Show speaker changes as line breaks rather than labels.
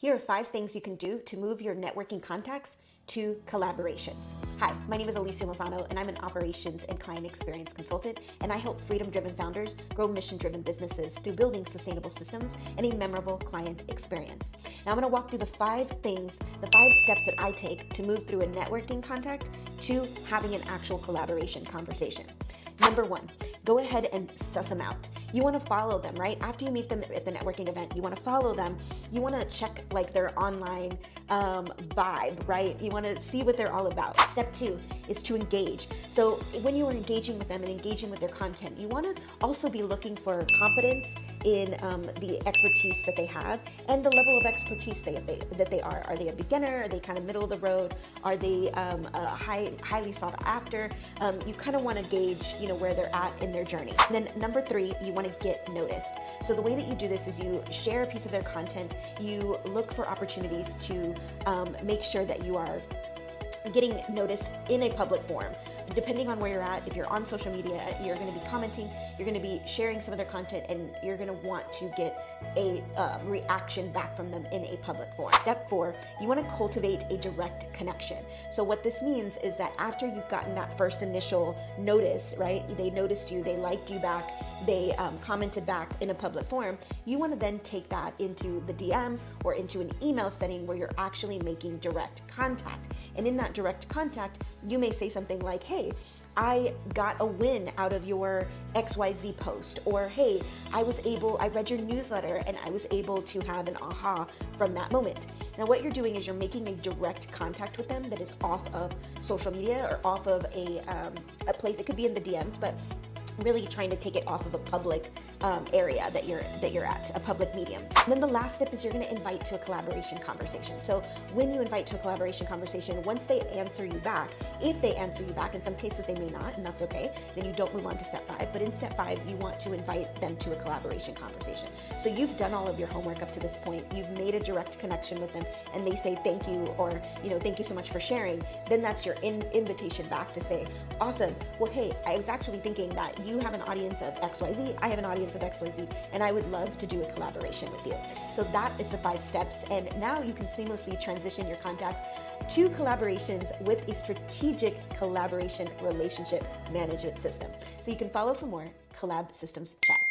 Here are 5 things you can do to move your networking contacts to collaborations. Hi, my name is Alicia Lozano, and I'm an operations and client experience consultant, and I help freedom-driven founders grow mission-driven businesses through building sustainable systems and a memorable client experience. Now I'm gonna walk through the 5 things, the 5 steps that I take to move through a networking contact to having an actual collaboration conversation. Number 1, go ahead and suss them out. You want to follow them, right? After you meet them at the networking event, you want to follow them. You want to check like their online vibe, right? You want to see what they're all about. Step 2 is to engage. So when you are engaging with them and engaging with their content, you want to also be looking for competence in the expertise that they have and the level of expertise that they are. Are they a beginner? Are they kind of middle of the road? Are they highly sought after? You kind of want to gauge, where they're at in their journey. And then number 3, you want to get noticed. So the way that you do this is you share a piece of their content. You look for opportunities to make sure that you are getting noticed in a public forum. Depending on where you're at, if you're on social media, you're going to be commenting, you're going to be sharing some of their content, and you're going to want to get a reaction back from them in a public forum. Step 4, you want to cultivate a direct connection. So what this means is that after you've gotten that first initial notice, right? They noticed you, they liked you back, they commented back in a public forum, you want to then take that into the DM or into an email setting where you're actually making direct contact. And in that direct contact, you may say something like, hey, I got a win out of your XYZ post, or hey, I read your newsletter and I was able to have an aha from that moment. Now what you're doing is you're making a direct contact with them that is off of social media or off of a place. It could be in the DMs, but really trying to take it off of a public area that you're at, a public medium. And then the last step is you're going to invite to a collaboration conversation. So when you invite to a collaboration conversation, once they answer you back, if they answer you back, in some cases they may not, and that's okay, then you don't move on to step 5. But in step 5, you want to invite them to a collaboration conversation. So you've done all of your homework up to this point, you've made a direct connection with them, and they say thank you, or thank you so much for sharing. Then that's your invitation back to say, awesome, well hey, I was actually thinking that you have an audience of XYZ, I have an audience of XYZ, and I would love to do a collaboration with you. So that is the 5 steps, and now you can seamlessly transition your contacts to collaborations with a strategic collaboration relationship management system. So you can follow for more Collab Systems Chat.